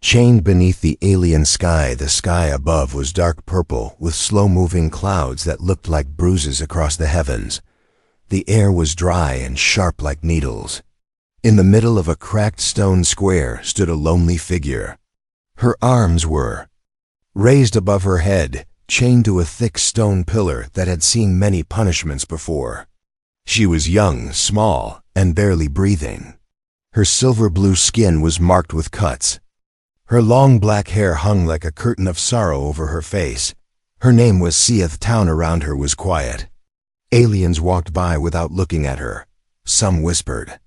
Chained beneath the alien sky, the sky above was dark purple with slow-moving clouds that looked like bruises across the heavens. The air was dry and sharp like needles. In the middle of a cracked stone square stood a lonely figure. Her arms were raised above her head, chained to a thick stone pillar that had seen many punishments before. She was young, small, and barely breathing. Her silver-blue skin was marked with cuts. Her long black hair hung like a curtain of sorrow over her face. Her name was Sia. The town around her was quiet. Aliens walked by without looking at her. Some whispered.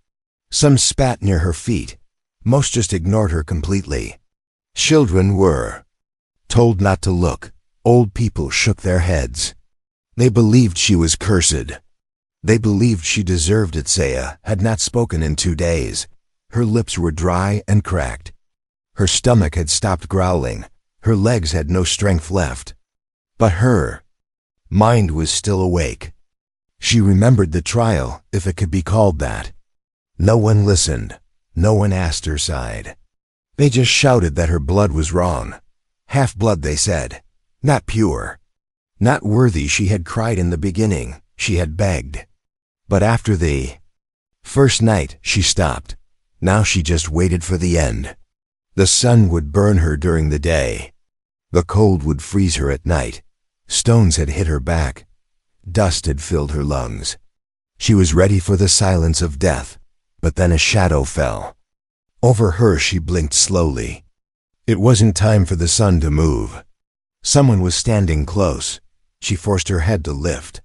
Some spat near her feet. Most just ignored her completely. Children were told not to look. Old people shook their heads. They believed she was cursed. They believed she deserved it. Sia had not spoken in 2 days. Her lips were dry and cracked. Her stomach had stopped growling. Her legs had no strength left. But her mind was still awake. She remembered the trial, if it could be called that. No one listened. No one asked her side. They just shouted that her blood was wrong. Half-blood, they said. Not pure. Not worthy. She had cried in the beginning. She had begged. But after the first night, she stopped. Now she just waited for the end. The sun would burn her during the day. The cold would freeze her at night. Stones had hit her back. Dust had filled her lungs. She was ready for the silence of death, but then a shadow fell. Over her she blinked slowly. It wasn't time for the sun to move. Someone was standing close. She forced her head to lift.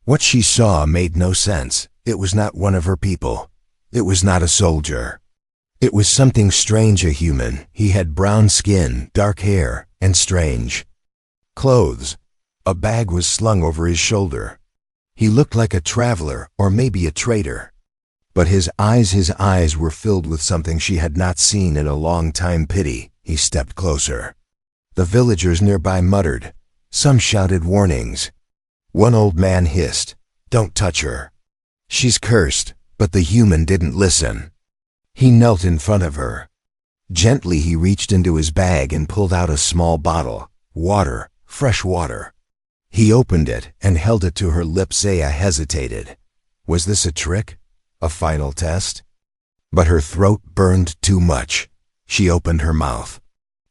What she saw made no sense. It was not one of her people. It was not a soldier. It was something strange, a human. He had brown skin, dark hair, and strange clothes. A bag was slung over his shoulder. He looked like a traveler or maybe a traitor. But his eyes were filled with something she had not seen in a long time. Pity. He stepped closer. The villagers nearby muttered. Some shouted warnings. One old man hissed, "Don't touch her. She's cursed." But the human didn't listen. He knelt in front of her. Gently he reached into his bag and pulled out a small bottle. Water, fresh water. He opened it and held it to her lips. Sia hesitated. Was this a trick? A final test? But her throat burned too much. She opened her mouth.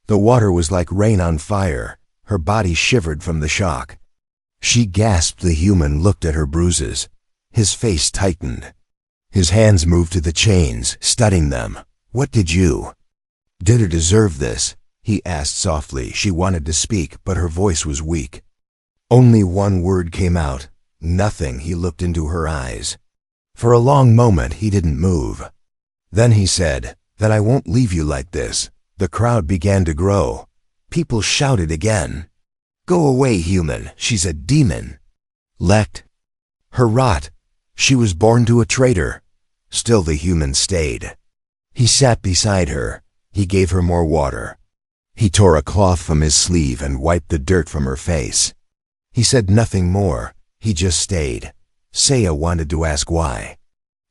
The water was like rain on fire. Her body shivered from the shock. She gasped. The human looked at her bruises. His face tightened. His hands moved to the chains, studying them. What did you? Did her deserve this? He asked softly. She wanted to speak, but her voice was weak. Only one word came out. Nothing. He looked into her eyes. For a long moment he didn't move. Then he said, "That I won't leave you like this." The crowd began to grow. People shouted again. "Go away, human. She's a demon." Let her rot. She was born to a traitor. Still the human stayed. He sat beside her. He gave her more water. He tore a cloth from his sleeve and wiped the dirt from her face. He said nothing more. He just stayed. Sia wanted to ask why.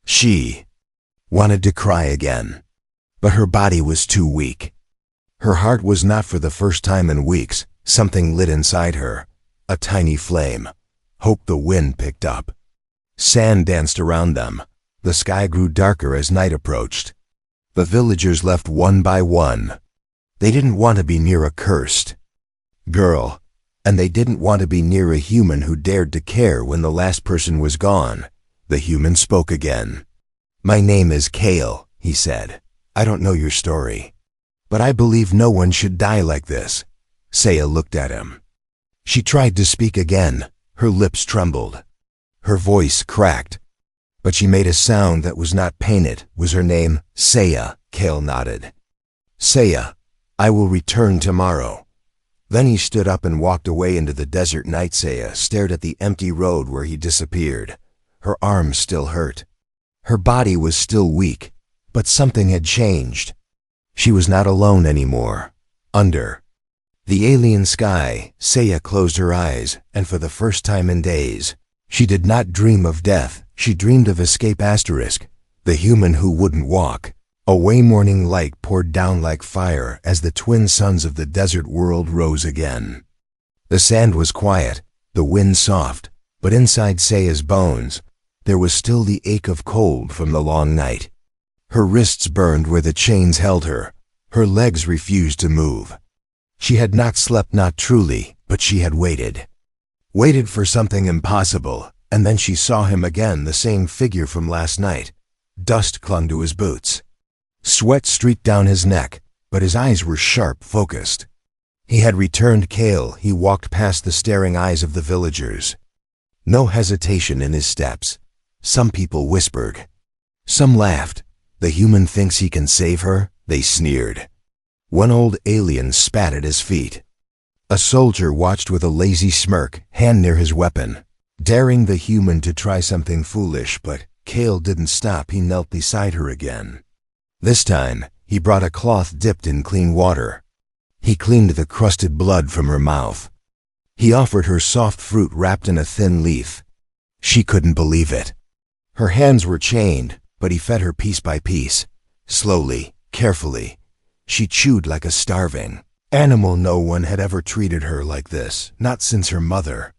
She wanted to cry again. But her body was too weak. Her heart was not. For the first time in weeks, something lit inside her. A tiny flame. Hope. The wind picked up. Sand danced around them. The sky grew darker as night approached. The villagers left one by one. They didn't want to be near a cursed girl, and they didn't want to be near a human who dared to care when the last person was gone. The human spoke again. "My name is Kale," he said. "I don't know your story, but I believe no one should die like this." Sia looked at him. She tried to speak again. Her lips trembled. Her voice cracked, but she made a sound that was not pain. It was her name. Sia. Kale nodded. "Sia, I will return tomorrow." Then he stood up and walked away into the desert night. Sia stared at the empty road where he disappeared. Her arms still hurt. Her body was still weak, but something had changed. She was not alone anymore. Under the alien sky, Sia closed her eyes, and for the first time in days, she did not dream of death. She dreamed of escape. The human who wouldn't walk A way morning light poured down like fire as the twin suns of the desert world rose again. The sand was quiet, the wind soft, but inside Saya's bones, there was still the ache of cold from the long night. Her wrists burned where the chains held her. Her legs refused to move. She had not slept, not truly, but she had waited. Waited for something impossible, and then she saw him again, the same figure from last night. Dust clung to his boots. Sweat streaked down his neck, but his eyes were sharp, focused. He had returned Kale. He walked past the staring eyes of the villagers. No hesitation in his steps. Some people whispered. Some laughed. The human thinks he can save her, they sneered. One old alien spat at his feet. A soldier watched with a lazy smirk, hand near his weapon, daring the human to try something foolish, but Kale didn't stop. He knelt beside her again. This time, he brought a cloth dipped in clean water. He cleaned the crusted blood from her mouth. He offered her soft fruit wrapped in a thin leaf. She couldn't believe it. Her hands were chained, but he fed her piece by piece, slowly, carefully. She chewed like a starving animal. No one had ever treated her like this, not since her mother.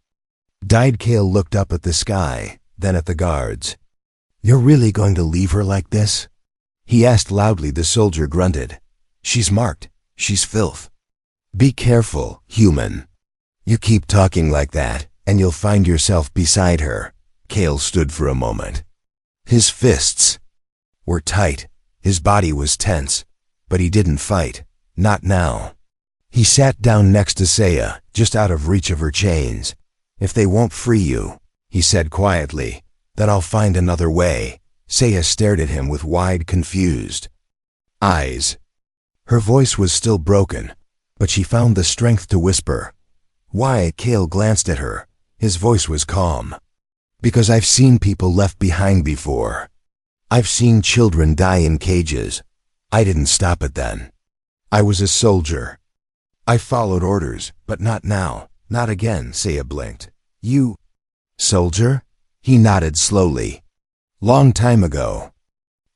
Dyed Kale looked up at the sky, then at the guards. "You're really going to leave her like this?" he asked loudly. The soldier grunted. "She's marked. She's filth. Be careful, human. You keep talking like that, and you'll find yourself beside her." Kale stood for a moment. His fists were tight. His body was tense, but he didn't fight. Not now. He sat down next to Saya, just out of reach of her chains. "If they won't free you," he said quietly, "then I'll find another way." Saya stared at him with wide, confused eyes. Her voice was still broken, but she found the strength to whisper. "Why?" Kale glanced at her. His voice was calm. "Because I've seen people left behind before. I've seen children die in cages. I didn't stop it then. I was a soldier. I followed orders, but not now, not again." Saya blinked. "You, soldier?" He nodded slowly. "Long time ago.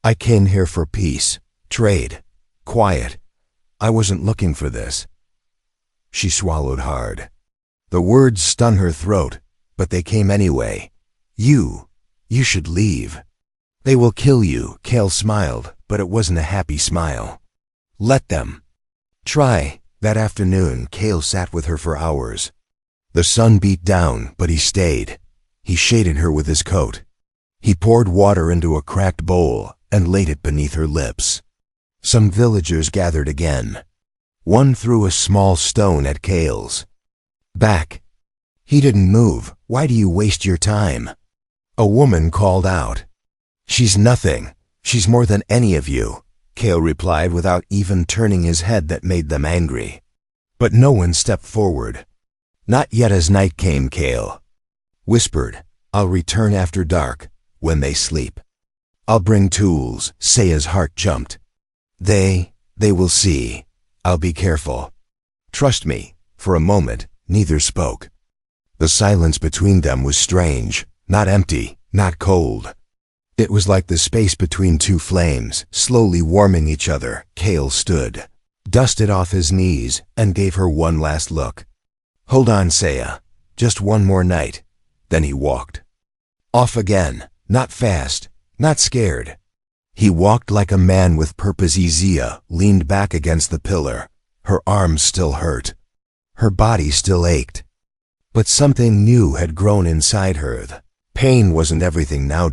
I came here for peace, trade, quiet. I wasn't looking for this." She swallowed hard. The words stung her throat, but they came anyway. You should leave. They will kill you." Kale smiled, but it wasn't a happy smile. "Let them try." That afternoon, Kale sat with her for hours. The sun beat down, but he stayed. He shaded her with his coat. He poured water into a cracked bowl and laid it beneath her lips. Some villagers gathered again. One threw a small stone at Kale's back. He didn't move. "Why do you waste your time?" A woman called out. "She's nothing. She's more than any of you," Kale replied without even turning his head. That made them angry. But no one stepped forward. Not yet. As night came, Kale whispered, "I'll return after dark, when they sleep. I'll bring tools." Saya's heart jumped. They will see. I'll be careful. Trust me." For a moment, neither spoke. The silence between them was strange, not empty, not cold. It was like the space between two flames, slowly warming each other. Kale stood, dusted off his knees, and gave her one last look. "Hold on, Saya. Just one more night." Then he walked off again, not fast, not scared. He walked like a man with purpose. Zia leaned back against the pillar. Her arms still hurt. Her body still ached. But something new had grown inside her. The pain wasn't everything now.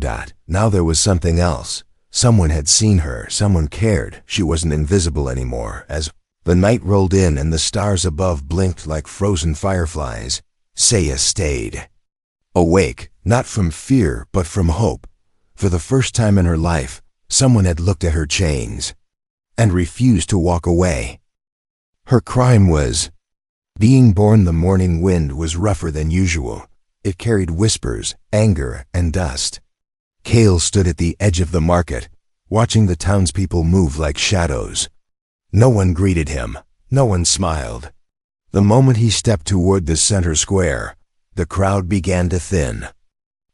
Now there was something else. Someone had seen her. Someone cared. She wasn't invisible anymore. As the night rolled in and the stars above blinked like frozen fireflies, Saya stayed. Awake, not from fear, but from hope. For the first time in her life, someone had looked at her chains and refused to walk away. Her crime was being born. The morning wind was rougher than usual. It carried whispers, anger, and dust. Kale stood at the edge of the market, watching the townspeople move like shadows. No one greeted him. No one smiled. The moment he stepped toward the center square, the crowd began to thin.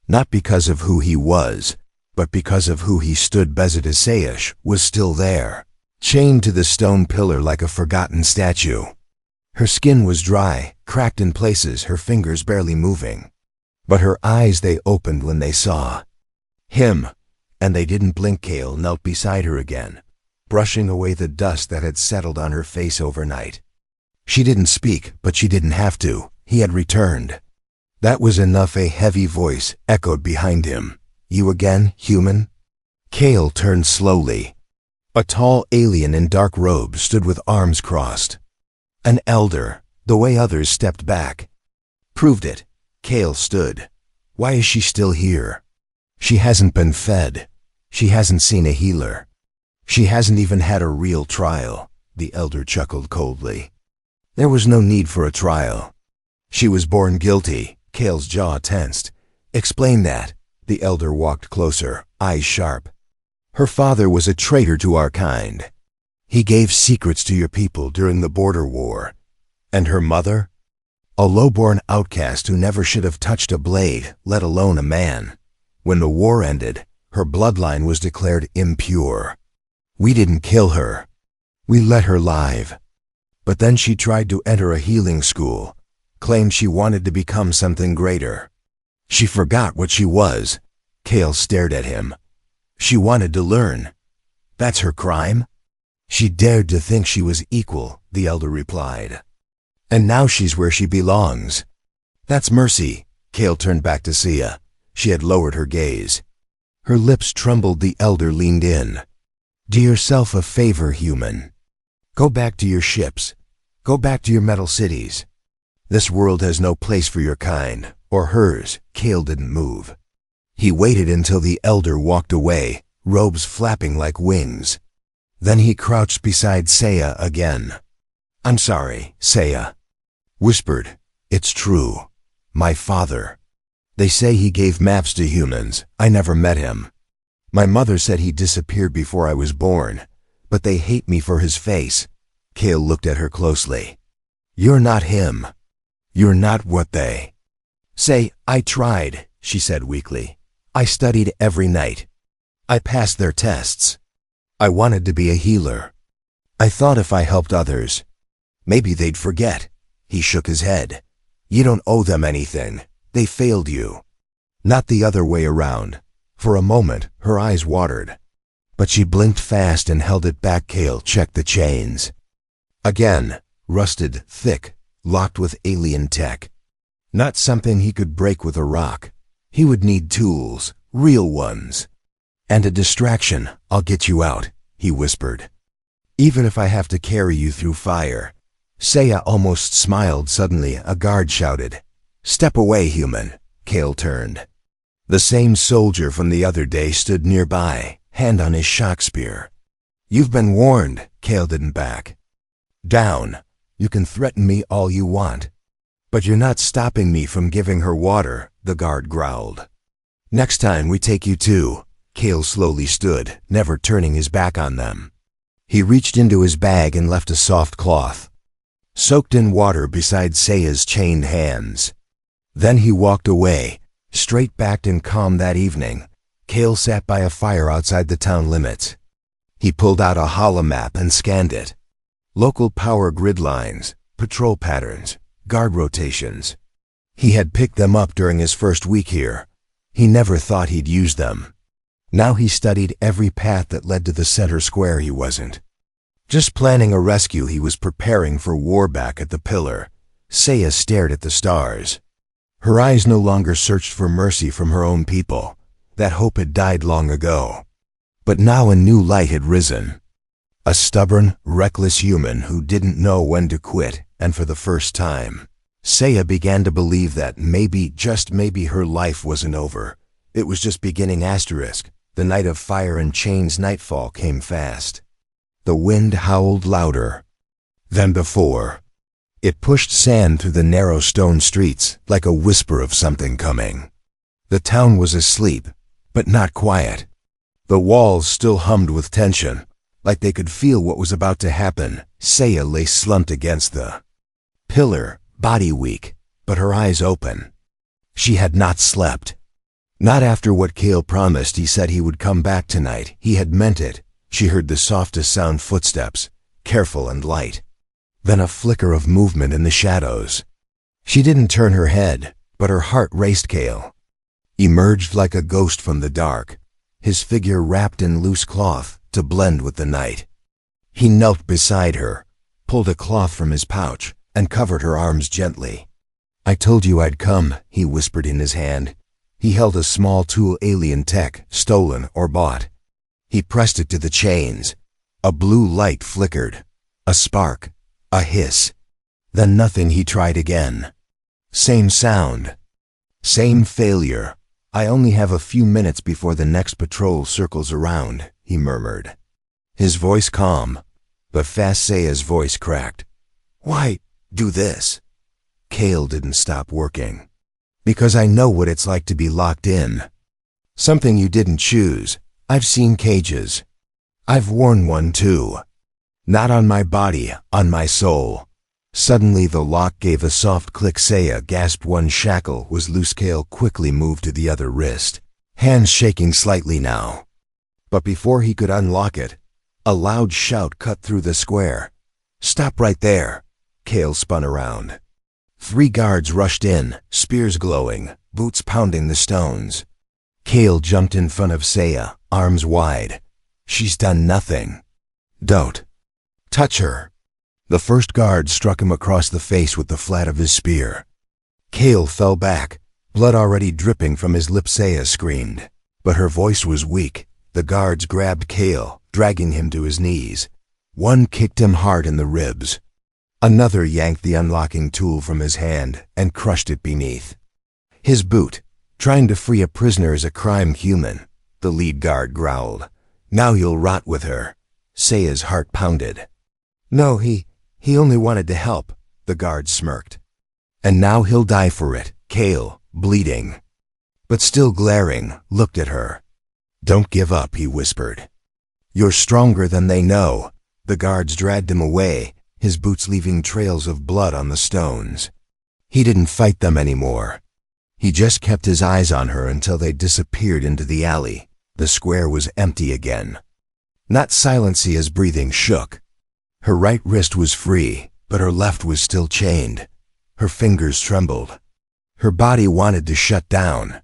Not because of who he was, but because of who he stood, Bezadisaish was still there, chained to the stone pillar like a forgotten statue. Her skin was dry, cracked in places, her fingers barely moving. But her eyes, they opened when they saw him, and they didn't blink. Kale knelt beside her again, brushing away the dust that had settled on her face overnight. She didn't speak, but she didn't have to. He had returned. That was enough. A heavy voice echoed behind him. You again, human? Kale turned slowly. A tall alien in dark robes stood with arms crossed. An elder, the way others stepped back. Proved it. Kale stood. Why is she still here? She hasn't been fed. She hasn't seen a healer. She hasn't even had a real trial, the elder chuckled coldly. There was no need for a trial. She was born guilty. Kale's jaw tensed. Explain that. The elder walked closer, eyes sharp. Her father was a traitor to our kind. He gave secrets to your people during the border war. And her mother? A low-born outcast who never should have touched a blade, let alone a man. When the war ended, her bloodline was declared impure. We didn't kill her. We let her live. But then she tried to enter a healing school, claimed she wanted to become something greater. She forgot what she was. Kale stared at him. She wanted to learn. That's her crime? She dared to think she was equal, the elder replied. And now she's where she belongs. That's mercy. Kale turned back to Sia. She had lowered her gaze. Her lips trembled. The elder leaned in. Do yourself a favor, human. Go back to your ships. Go back to your metal cities. This world has no place for your kind, or hers. Kale didn't move. He waited until the elder walked away, robes flapping like wings. Then he crouched beside Saya again. I'm sorry, Saya whispered. It's true. My father. They say he gave maps to humans. I never met him. My mother said he disappeared before I was born, but they hate me for his face. Kale looked at her closely. You're not him. You're not what they say. I tried, she said weakly. I studied every night. I passed their tests. I wanted to be a healer. I thought if I helped others, maybe they'd forget. He shook his head. You don't owe them anything. They failed you. Not the other way around. For a moment, her eyes watered. But she blinked fast and held it back. Kale checked the chains. Again, rusted, thick, locked with alien tech. Not something he could break with a rock. He would need tools, real ones. And a distraction. I'll get you out, he whispered. Even if I have to carry you through fire. Saya almost smiled. Suddenly, a guard shouted, Step away, human. Kale turned. The same soldier from the other day stood nearby, hand on his shock spear. You've been warned. Kale didn't back down. You can threaten me all you want. But you're not stopping me from giving her water, the guard growled. Next time we take you too. Kale slowly stood, never turning his back on them. He reached into his bag and left a soft cloth, soaked in water beside Saya's chained hands. Then he walked away, straight-backed and calm. That evening, Kale sat by a fire outside the town limits. He pulled out a holomap and scanned it. Local power grid lines, patrol patterns, guard rotations. He had picked them up during his first week here. He never thought he'd use them. Now he studied every path that led to the center square. He wasn't just planning a rescue, he was preparing for war. Back at the pillar, Saya stared at the stars. Her eyes no longer searched for mercy from her own people. That hope had died long ago. But now a new light had risen. A stubborn, reckless human who didn't know when to quit, and for the first time, Saya began to believe that maybe, just maybe, her life wasn't over. It was just beginning. The night of fire and chains. Nightfall came fast. The wind howled louder than before. It pushed sand through the narrow stone streets like a whisper of something coming. The town was asleep, but not quiet. The walls still hummed with tension, like they could feel what was about to happen. Saya lay slumped against the pillar, body weak, but her eyes open. She had not slept. Not after what Cale promised. He said he would come back tonight. He had meant it. She heard the softest sound footsteps, careful and light. Then a flicker of movement in the shadows. She didn't turn her head, but her heart raced. Cale emerged like a ghost from the dark, his figure wrapped in loose cloth to blend with the night. He knelt beside her, pulled a cloth from his pouch, and covered her arms gently. "I told you I'd come," he whispered in his hand. He held a small tool, alien tech, stolen or bought. He pressed it to the chains. A blue light flickered. A spark. A hiss. Then nothing. He tried again. Same sound. Same failure. "I only have a few minutes before the next patrol circles around," he murmured. His voice calm, but fast. Saya's voice cracked. "Why do this?" Cale didn't stop working. "Because I know what it's like to be locked in. Something you didn't choose. I've seen cages. I've worn one too. Not on my body, on my soul." Suddenly the lock gave a soft click. Saya gasped. One shackle was loose. Cale quickly moved to the other wrist, hands shaking slightly now. But before he could unlock it, a loud shout cut through the square. "Stop right there!" Cale spun around. 3 guards rushed in, spears glowing, boots pounding the stones. Cale jumped in front of Saya, arms wide. "She's done nothing. Don't touch her." The first guard struck him across the face with the flat of his spear. Cale fell back, blood already dripping from his lips. Saya screamed, but her voice was weak. The guards grabbed Cale, dragging him to his knees. One kicked him hard in the ribs. Another yanked the unlocking tool from his hand and crushed it beneath his boot. "Trying to free a prisoner is a crime, human," the lead guard growled. "Now you'll rot with her." Saya's heart pounded. "No, he only wanted to help," the guard smirked. "And now he'll die for it." Cale, bleeding, but still glaring, looked at her. "Don't give up," he whispered. "You're stronger than they know." The guards dragged him away, his boots leaving trails of blood on the stones. He didn't fight them anymore. He just kept his eyes on her until they disappeared into the alley. The square was empty again. Not silent. Saya's breathing shook. Her right wrist was free, but her left was still chained. Her fingers trembled. Her body wanted to shut down.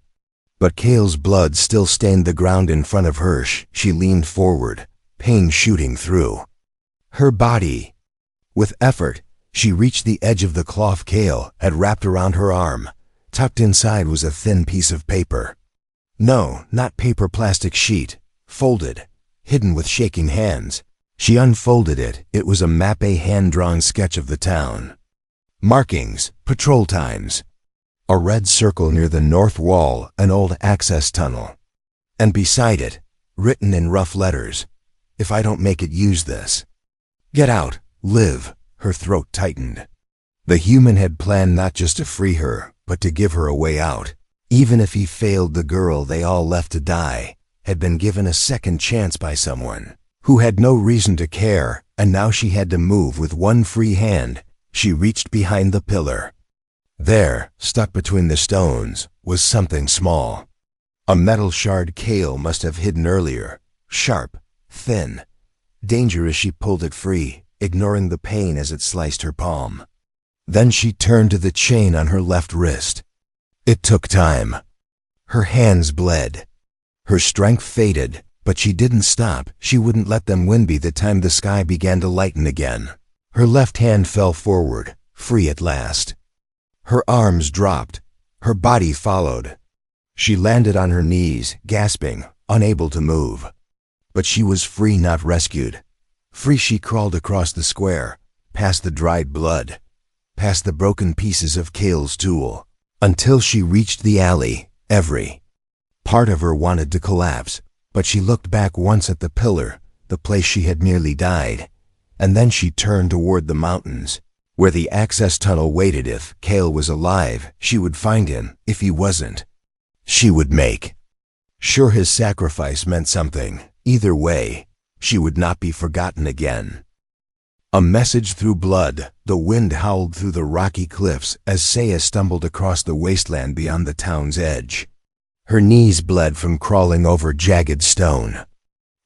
But Cale's blood still stained the ground in front of her. She leaned forward, pain shooting through her body. With effort, she reached the edge of the cloth Cale had wrapped around her arm. Tucked inside was a thin piece of paper. No, not paper, plastic sheet, folded, hidden with shaking hands. She unfolded it. It was a map, a hand-drawn sketch of the town. Markings, patrol times. A red circle near the north wall, an old access tunnel. And beside it, written in rough letters, "If I don't make it, use this. Get out, live." Her throat tightened. The human had planned not just to free her, but to give her a way out. Even if he failed, the girl they all left to die had been given a second chance by someone who had no reason to care, and now she had to move. With one free hand, she reached behind the pillar. There, stuck between the stones, was something small. A metal shard Cale must have hidden earlier. Sharp, thin, dangerous. She pulled it free, ignoring the pain as it sliced her palm. Then she turned to the chain on her left wrist. It took time. Her hands bled. Her strength faded, but she didn't stop. She wouldn't let them win. By the time the sky began to lighten again, her left hand fell forward, free at last. Her arms dropped. Her body followed. She landed on her knees, gasping, unable to move. But she was free, not rescued. Free. She crawled across the square, past the dried blood, past the broken pieces of Cale's tool, until she reached the alley. Every part of her wanted to collapse, but she looked back once at the pillar, the place she had nearly died, and then she turned toward the mountains, where the access tunnel waited. If Cale was alive, she would find him. If he wasn't, she would make sure his sacrifice meant something. Either way, she would not be forgotten again. A message through blood. The wind howled through the rocky cliffs as Saya stumbled across the wasteland beyond the town's edge. Her knees bled from crawling over jagged stone.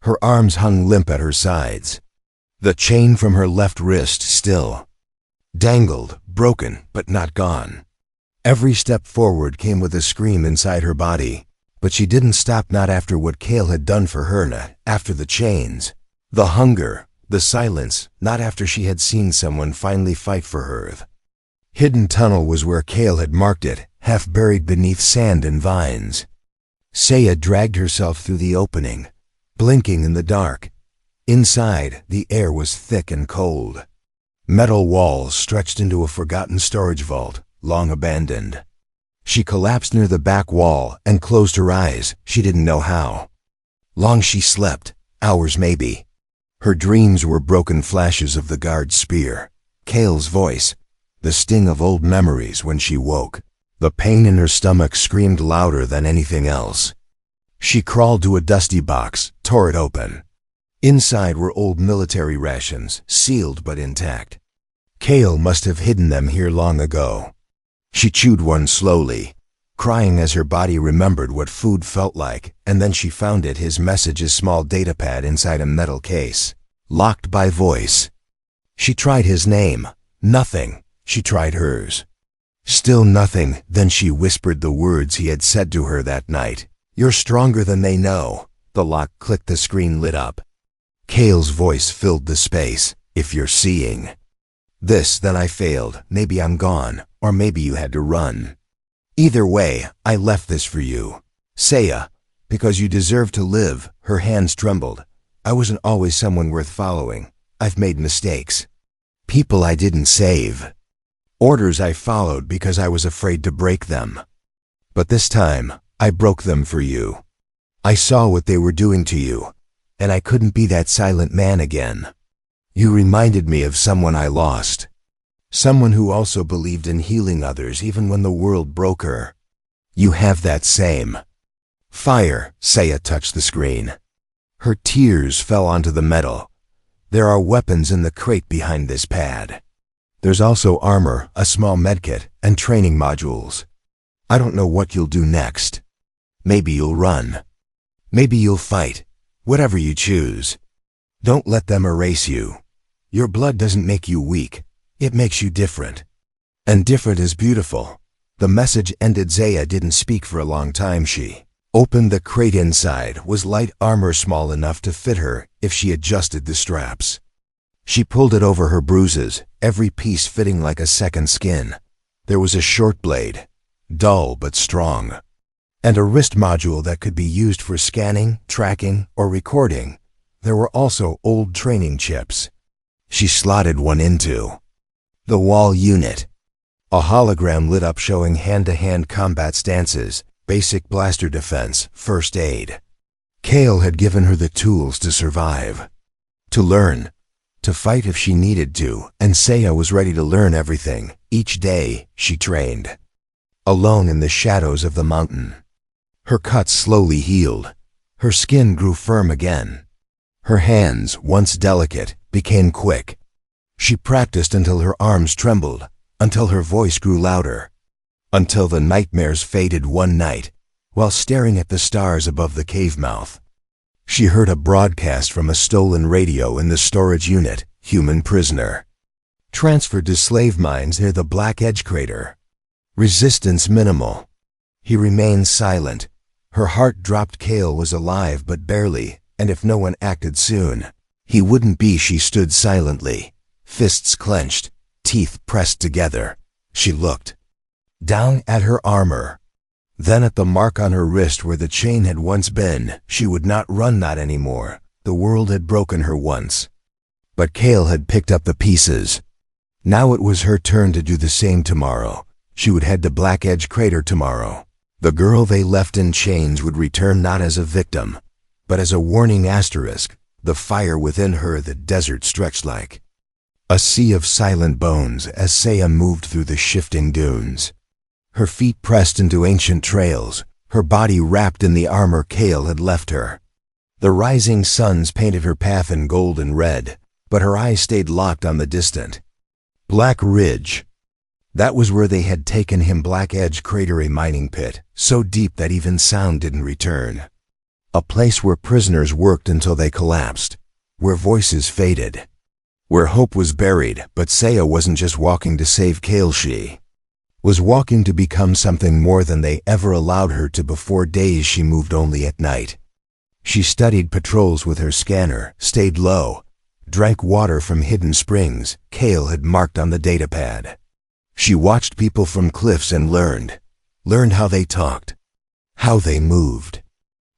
Her arms hung limp at her sides. The chain from her left wrist still dangled, broken but not gone. Every step forward came with a scream inside her body, but she didn't stop, not after what Cale had done for her, not after the chains, the hunger, the silence, not after she had seen someone finally fight for her. Hidden tunnel was where Cale had marked it, half buried beneath sand and vines. Saya dragged herself through the opening, blinking in the dark. Inside, the air was thick and cold. Metal walls stretched into a forgotten storage vault, long abandoned. She collapsed near the back wall and closed her eyes, she didn't know how. Long she slept, hours maybe. Her dreams were broken flashes of the guard's spear, Cale's voice, the sting of old memories when she woke. The pain in her stomach screamed louder than anything else. She crawled to a dusty box, tore it open. Inside were old military rations, sealed but intact. Cale must have hidden them here long ago. She chewed one slowly, crying as her body remembered what food felt like, and then she found it, his message's small datapad inside a metal case, locked by voice. She tried his name. Nothing. She tried hers. Still nothing. Then she whispered the words he had said to her that night. "You're stronger than they know." The lock clicked, the screen lit up. Cale's voice filled the space. "If you're seeing this, then I failed. Maybe I'm gone, or maybe you had to run. Either way, I left this for you. Saya, because you deserve to live." Her hands trembled. "I wasn't always someone worth following. I've made mistakes. People I didn't save. Orders I followed because I was afraid to break them. But this time, I broke them for you. I saw what they were doing to you, and I couldn't be that silent man again. You reminded me of someone I lost. Someone who also believed in healing others even when the world broke her. You have that same fire." Saya touched the screen. Her tears fell onto the metal. "There are weapons in the crate behind this pad. There's also armor, a small medkit, and training modules. I don't know what you'll do next. Maybe you'll run. Maybe you'll fight. Whatever you choose. Don't let them erase you. Your blood doesn't make you weak. It makes you different. And different is beautiful." The message ended. Saya didn't speak for a long time. She opened the crate. Inside was light armor, small enough to fit her if she adjusted the straps. She pulled it over her bruises, every piece fitting like a second skin. There was a short blade, dull but strong, and a wrist module that could be used for scanning, tracking, or recording. There were also old training chips. She slotted one into the wall unit. A hologram lit up showing hand-to-hand combat stances, basic blaster defense, first aid. Cale had given her the tools to survive, to learn, to fight if she needed to, and Saya was ready to learn everything. Each day, she trained, alone in the shadows of the mountain. Her cuts slowly healed. Her skin grew firm again. Her hands, once delicate, became quick. She practiced until her arms trembled, until her voice grew louder, until the nightmares faded. One night, while staring at the stars above the cave mouth, she heard a broadcast from a stolen radio in the storage unit. "Human prisoner transferred to slave mines near the Black Edge crater. Resistance minimal." He remained silent. Her heart dropped. Cale was alive, but barely, and if no one acted soon, he wouldn't be. She stood silently, fists clenched, teeth pressed together. She looked down at her armor, then at the mark on her wrist where the chain had once been. She would not run, not anymore. The world had broken her once, but Cale had picked up the pieces. Now it was her turn to do the same tomorrow. She would head to Black Edge crater tomorrow. The girl they left in chains would return, not as a victim, but as a warning asterisk. The fire within her, the desert stretched like a sea of silent bones as Saya moved through the shifting dunes. Her feet pressed into ancient trails, her body wrapped in the armor Cale had left her. The rising suns painted her path in gold and red, but her eyes stayed locked on the distant Black Ridge. That was where they had taken him, Black Edge Crater, a mining pit, so deep that even sound didn't return. A place where prisoners worked until they collapsed, where voices faded, where hope was buried. But Saya wasn't just walking to save Kale, she was walking to become something more than they ever allowed her to before. Days she moved only at night. She studied patrols with her scanner, stayed low, drank water from hidden springs Kale had marked on the datapad. She watched people from cliffs and learned how they talked, how they moved,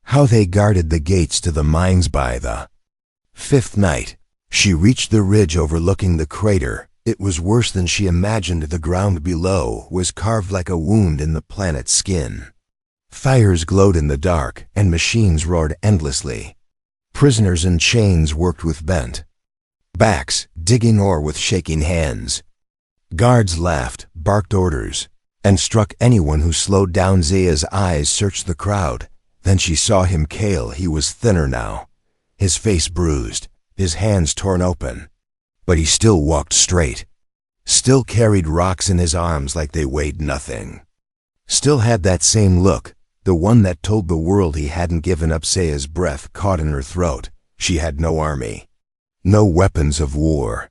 how they guarded the gates to the mines. By the fifth night, she reached the ridge overlooking the crater. It was worse than she imagined. The ground below was carved like a wound in the planet's skin. Fires glowed in the dark, and machines roared endlessly. Prisoners in chains worked with bent backs, digging ore with shaking hands. Guards laughed, barked orders, and struck anyone who slowed down. Zaya's eyes searched the crowd. Then she saw him, Kale. He was thinner now, his face bruised, his hands torn open. But he still walked straight, still carried rocks in his arms like they weighed nothing, still had that same look, the one that told the world he hadn't given up. Saya's breath caught in her throat. She had no army, no weapons of war,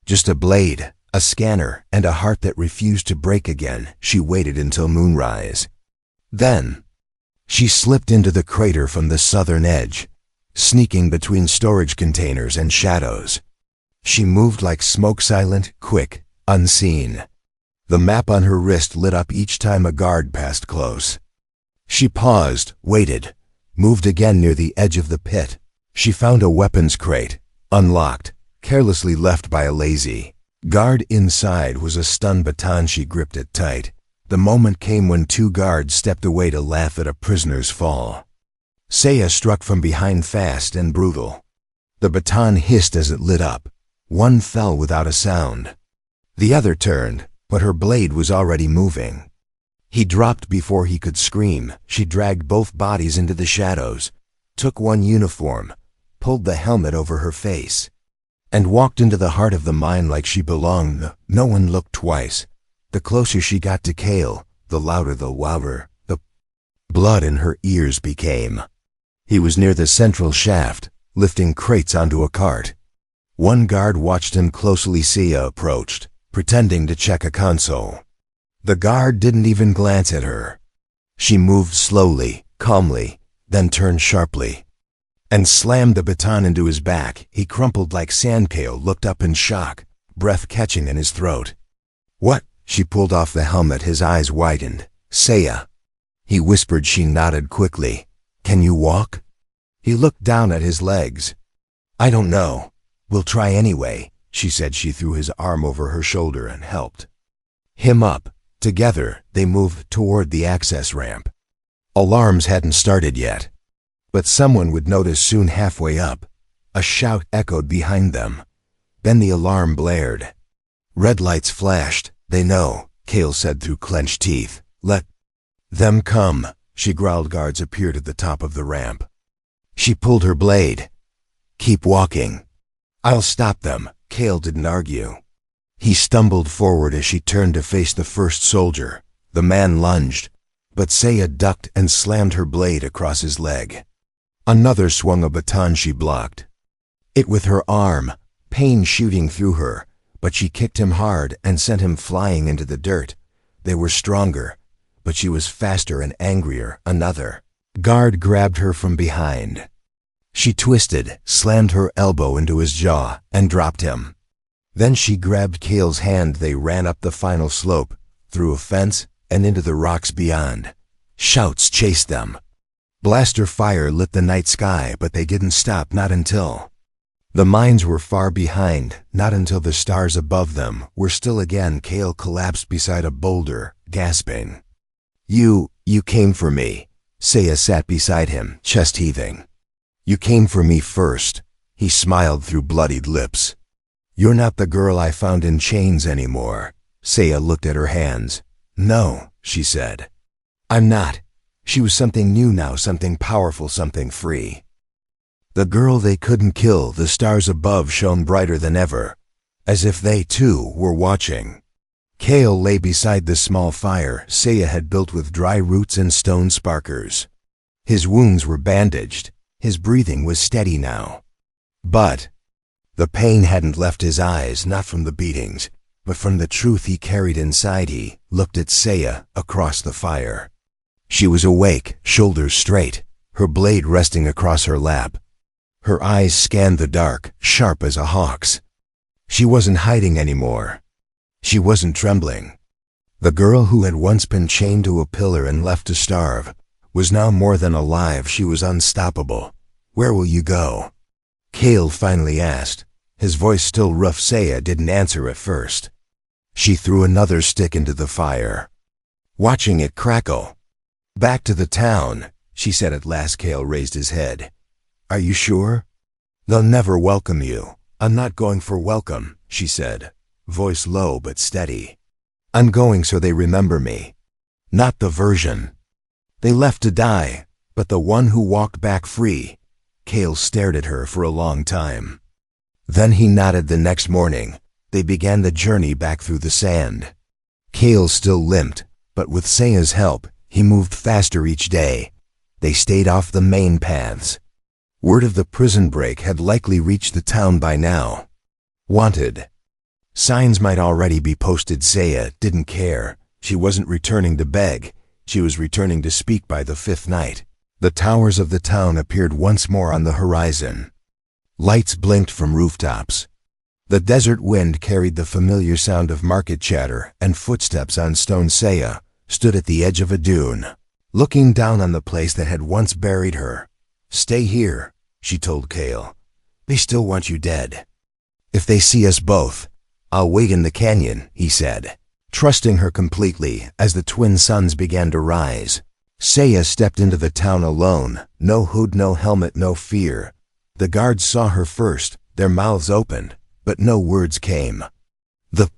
just a blade, a scanner, and a heart that refused to break again. She waited until moonrise. Then she slipped into the crater from the southern edge, sneaking between storage containers and shadows. She moved like smoke, silent, quick, unseen. The map on her wrist lit up each time a guard passed close. She paused, waited, moved again. Near the edge of the pit, she found a weapons crate, unlocked, carelessly left by a lazy guard. Inside was a stun baton. She gripped it tight. The moment came when two guards stepped away to laugh at a prisoner's fall. Saya struck from behind, fast and brutal. The baton hissed as it lit up. One fell without a sound. The other turned, but her blade was already moving. He dropped before he could scream. She dragged both bodies into the shadows, took one uniform, pulled the helmet over her face, and walked into the heart of the mine like she belonged. No one looked twice. The closer she got to Kale, the louder, the louder the blood in her ears became. He was near the central shaft, lifting crates onto a cart. One guard watched him closely. Saya approached, pretending to check a console. The guard didn't even glance at her. She moved slowly, calmly, then turned sharply and slammed the baton into his back. He crumpled like sand. Kale looked up in shock, breath catching in his throat. "What?" She pulled off the helmet. His eyes widened. "Saya," he whispered. She nodded quickly. "Can you walk?" He looked down at his legs. "I don't know. We'll try anyway," she said. She threw his arm over her shoulder and helped him up. Together, they moved toward the access ramp. Alarms hadn't started yet, but someone would notice soon. Halfway up, a shout echoed behind them. Then the alarm blared. Red lights flashed. "They know," Kale said through clenched teeth. "Let them come," she growled. Guards appeared at the top of the ramp. She pulled her blade. "Keep walking. I'll stop them." Kale didn't argue. He stumbled forward as she turned to face the first soldier. The man lunged, but Saya ducked and slammed her blade across his leg. Another swung a baton. She blocked it with her arm, pain shooting through her, but she kicked him hard and sent him flying into the dirt. They were stronger, but she was faster and angrier. Another guard grabbed her from behind. She twisted, slammed her elbow into his jaw, and dropped him. Then she grabbed Kale's hand. They ran up the final slope, through a fence, and into the rocks beyond. Shouts chased them. Blaster fire lit the night sky, but they didn't stop. Not until the mines were far behind, not until the stars above them were still again. Kale collapsed beside a boulder, gasping. You came for me." Saya sat beside him, chest heaving. "You came for me first." He smiled through bloodied lips. "You're not the girl I found in chains anymore." Saya looked at her hands. "No," she said. "I'm not." She was something new now, something powerful, something free. The girl they couldn't kill. The stars above shone brighter than ever, as if they too were watching. Kale lay beside the small fire Saya had built with dry roots and stone sparkers. His wounds were bandaged. His breathing was steady now. But the pain hadn't left his eyes, not from the beatings, but from the truth he carried inside. He looked at Saya across the fire. She was awake, shoulders straight, her blade resting across her lap. Her eyes scanned the dark, sharp as a hawk's. She wasn't hiding anymore. She wasn't trembling. The girl who had once been chained to a pillar and left to starve was now more than alive. She was unstoppable. "Where will you go?" Kale finally asked. His voice still rough. Saya didn't answer at first. She threw another stick into the fire, watching it crackle. "Back to the town," she said at last. Kale raised his head. "Are you sure?" "They'll never welcome you." "I'm not going for welcome," she said, voice low but steady. "I'm going so they remember me. Not the version they left to die, but the one who walked back free." Kale stared at her for a long time. Then he nodded. The next morning, they began the journey back through the sand. Kale still limped, but with Saya's help, he moved faster each day. They stayed off the main paths. Word of the prison break had likely reached the town by now. Wanted signs might already be posted. Saya didn't care. She wasn't returning to beg. She was returning to speak. By the fifth night, the towers of the town appeared once more on the horizon. Lights blinked from rooftops. The desert wind carried the familiar sound of market chatter and footsteps on stone. Saya stood at the edge of a dune, looking down on the place that had once buried her. "Stay here," she told Kale. "They still want you dead." "If they see us both, I'll wait in the canyon," he said, trusting her completely. As the twin suns began to rise, Saya stepped into the town alone. No hood, no helmet, no fear. The guards saw her first, their mouths opened, but no words came. The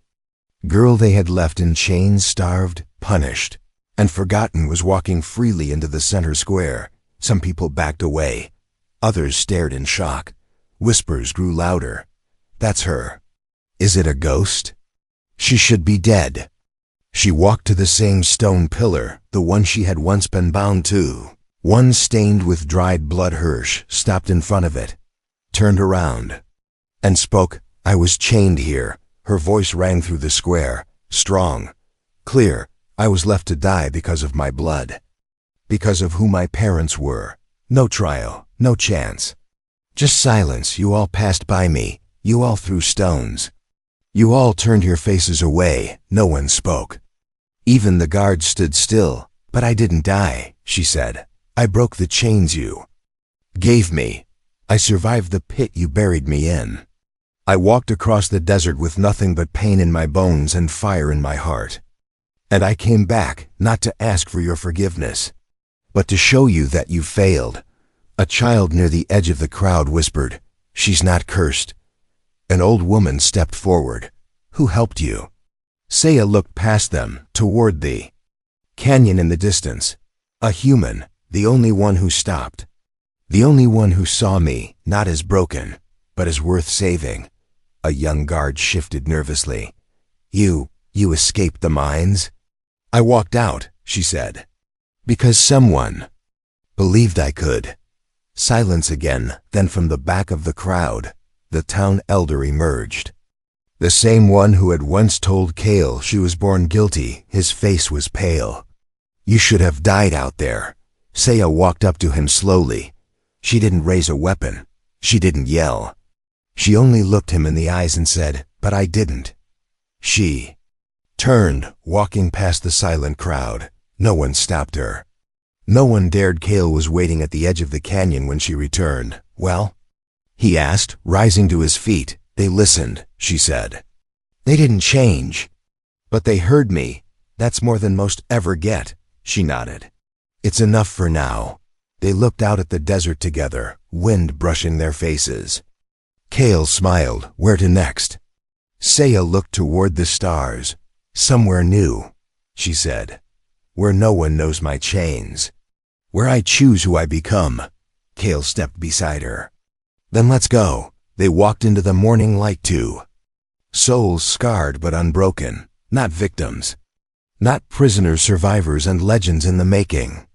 girl they had left in chains, starved, punished, and forgotten, was walking freely into the center square. Some people backed away. Others stared in shock. Whispers grew louder. "That's her. Is it a ghost? She should be dead." She walked to the same stone pillar, the one she had once been bound to. One stained with dried blood. Hirsch stopped in front of it, turned around, and spoke. "I was chained here." Her voice rang through the square, strong, clear. "I was left to die because of my blood, because of who my parents were. No trial, no chance. Just silence. You all passed by me. You all threw stones. You all turned your faces away. No one spoke. Even the guards stood still. But I didn't die," she said. "I broke the chains you gave me. I survived the pit you buried me in. I walked across the desert with nothing but pain in my bones and fire in my heart. And I came back, not to ask for your forgiveness, but to show you that you failed." A child near the edge of the crowd whispered, "She's not cursed." An old woman stepped forward. "Who helped you?" Saya looked past them, toward the canyon in the distance. "A human, the only one who stopped. The only one who saw me, not as broken, but as worth saving." A young guard shifted nervously. You escaped the mines?" "I walked out," she said, "because someone believed I could." Silence again. Then from the back of the crowd, the town elder emerged. The same one who had once told Kale she was born guilty. His face was pale. "You should have died out there." Saya walked up to him slowly. She didn't raise a weapon. She didn't yell. She only looked him in the eyes and said, "But I didn't." She turned, walking past the silent crowd. No one stopped her. No one dared. Kale was waiting at the edge of the canyon when she returned. "Well?" he asked, rising to his feet. "They listened," she said. "They didn't change. But they heard me. That's more than most ever get." She nodded. "It's enough for now." They looked out at the desert together, wind brushing their faces. Kale smiled. "Where to next?" Saya looked toward the stars. "Somewhere new," she said. "Where no one knows my chains. Where I choose who I become." Kale stepped beside her. "Then let's go." They walked into the morning light too. Souls scarred but unbroken. not victims. Not prisoners, survivors, and legends in the making.